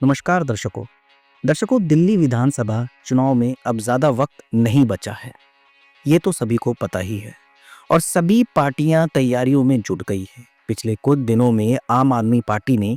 नमस्कार दर्शकों। दिल्ली विधानसभा चुनाव में अब ज़्यादा वक्त नहीं बचा है, ये तो सभी को पता ही है और सभी पार्टियां तैयारियों में जुट गई है। पिछले कुछ दिनों में आम आदमी पार्टी ने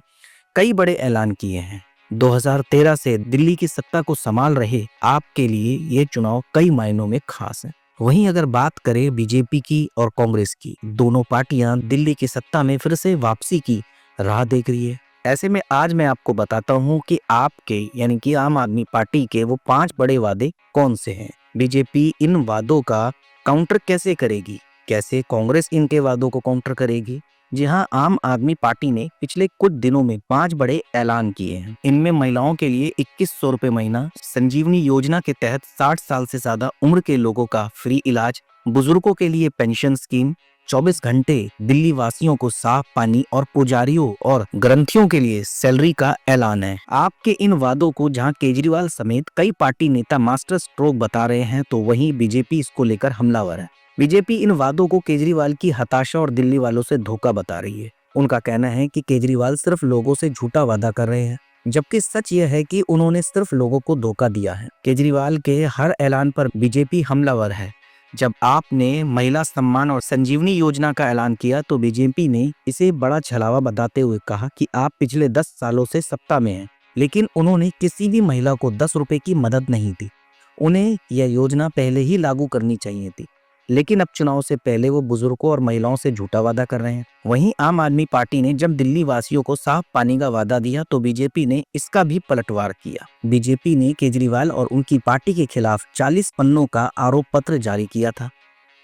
कई बड़े ऐलान किए हैं। 2013 से दिल्ली की सत्ता को संभाल रहे आपके लिए ये चुनाव कई मायनों में खास है। वहीं अगर बात करें बीजेपी की और कांग्रेस की, दोनों पार्टियां दिल्ली की सत्ता में फिर से वापसी की राह देख रही है। ऐसे में आज मैं आपको बताता हूं कि आपके यानी कि आम आदमी पार्टी के वो 5 बड़े वादे कौन से हैं। बीजेपी इन वादों का काउंटर कैसे करेगी, कैसे कांग्रेस इनके वादों को काउंटर करेगी। जी हाँ, आम आदमी पार्टी ने पिछले कुछ दिनों में 5 बड़े ऐलान किए हैं। इनमें महिलाओं के लिए 2100 रुपए महीना, संजीवनी योजना के तहत 60 साल से ज्यादा उम्र के लोगों का फ्री इलाज, बुजुर्गों के लिए पेंशन स्कीम, 24 घंटे दिल्ली वासियों को साफ पानी और पुजारियों और ग्रंथियों के लिए सैलरी का ऐलान है। आपके इन वादों को जहां केजरीवाल समेत कई पार्टी नेता मास्टर स्ट्रोक बता रहे हैं, तो वहीं बीजेपी इसको लेकर हमलावर है। बीजेपी इन वादों को केजरीवाल की हताशा और दिल्ली वालों से धोखा बता रही है। उनका कहना है कि केजरीवाल सिर्फ लोगों से झूठा वादा कर रहे हैं, जबकि सच यह है कि उन्होंने सिर्फ लोगों को धोखा दिया है। केजरीवाल के हर ऐलान पर बीजेपी हमलावर है। जब आपने महिला सम्मान और संजीवनी योजना का ऐलान किया तो बीजेपी ने इसे बड़ा छलावा बताते हुए कहा कि आप पिछले 10 सालों से सत्ता में हैं, लेकिन उन्होंने किसी भी महिला को 10 रुपए की मदद नहीं दी। उन्हें यह योजना पहले ही लागू करनी चाहिए थी, लेकिन अब चुनाव से पहले वो बुजुर्गों और महिलाओं से झूठा वादा कर रहे हैं। वहीं आम आदमी पार्टी ने जब दिल्ली वासियों को साफ पानी का वादा दिया तो बीजेपी ने इसका भी पलटवार किया। बीजेपी ने केजरीवाल और उनकी पार्टी के खिलाफ 40 पन्नों का आरोप पत्र जारी किया था।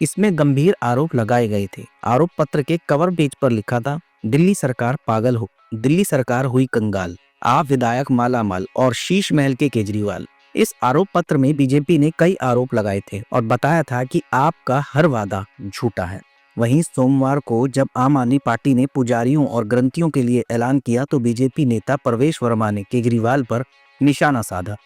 इसमें गंभीर आरोप लगाए गए थे। आरोप पत्र के कवर पेज पर लिखा था, दिल्ली सरकार पागल हो, दिल्ली सरकार हुई कंगाल, आप विधायक मालामाल और शीश महल के केजरीवाल। इस आरोप पत्र में बीजेपी ने कई आरोप लगाए थे और बताया था कि आपका हर वादा झूठा है। वहीं सोमवार को जब आम आदमी पार्टी ने पुजारियों और ग्रंथियों के लिए ऐलान किया तो बीजेपी नेता प्रवेश वर्मा ने केजरीवाल पर निशाना साधा।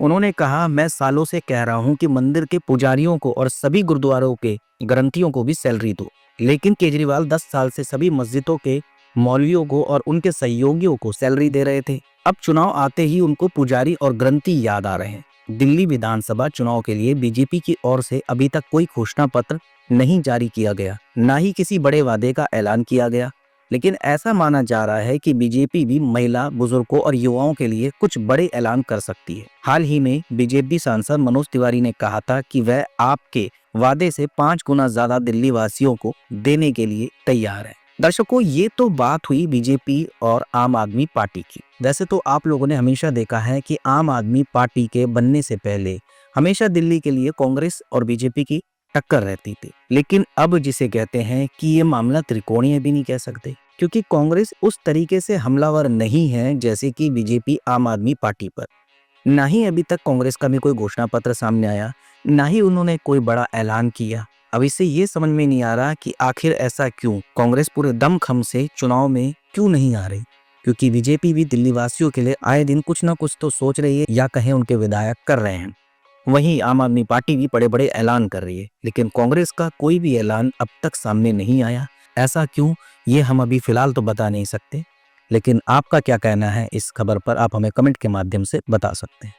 उन्होंने कहा, मैं सालों से कह रहा हूं कि मंदिर के पुजारियों को और सभी गुरुद्वारों के ग्रंथियों को भी सैलरी दो, लेकिन केजरीवाल 10 साल से सभी मस्जिदों के मौलवियों को और उनके सहयोगियों को सैलरी दे रहे थे। अब चुनाव आते ही उनको पुजारी और ग्रंथी याद आ रहे हैं। दिल्ली विधानसभा चुनाव के लिए बीजेपी की ओर से अभी तक कोई घोषणा पत्र नहीं जारी किया गया, न ही किसी बड़े वादे का ऐलान किया गया, लेकिन ऐसा माना जा रहा है कि बीजेपी भी महिला, बुजुर्गों और युवाओं के लिए कुछ बड़े ऐलान कर सकती है। हाल ही में बीजेपी सांसद मनोज तिवारी ने कहा था कि वह आपके वादे से 5 गुना ज्यादा दिल्ली वासियों को देने के लिए तैयार है। दर्शकों, ये तो बात हुई बीजेपी और आम आदमी पार्टी की। वैसे तो आप लोगों ने हमेशा देखा है कि आम आदमी पार्टी के बनने से पहले हमेशा दिल्ली के लिए कांग्रेस और बीजेपी की टक्कर रहती थी, लेकिन अब जिसे कहते हैं कि ये मामला त्रिकोणीय भी नहीं कह सकते, क्योंकि कांग्रेस उस तरीके से हमलावर नहीं है जैसे कि बीजेपी आम आदमी पार्टी पर। ना ही अभी तक कांग्रेस का भी कोई घोषणा पत्र सामने आया, ना ही उन्होंने कोई बड़ा ऐलान किया। अब इससे ये समझ में नहीं आ रहा कि आखिर ऐसा क्यों, कांग्रेस पूरे दमखम से चुनाव में क्यों नहीं आ रही, क्योंकि बीजेपी भी दिल्ली वासियों के लिए आए दिन कुछ ना कुछ तो सोच रही है, या कहें उनके विधायक कर रहे हैं। वहीं आम आदमी पार्टी भी बड़े बड़े ऐलान कर रही है, लेकिन कांग्रेस का कोई भी ऐलान अब तक सामने नहीं आया। ऐसा क्यों, ये हम अभी फिलहाल तो बता नहीं सकते, लेकिन आपका क्या कहना है इस खबर पर, आप हमें कमेंट के माध्यम से बता सकते हैं।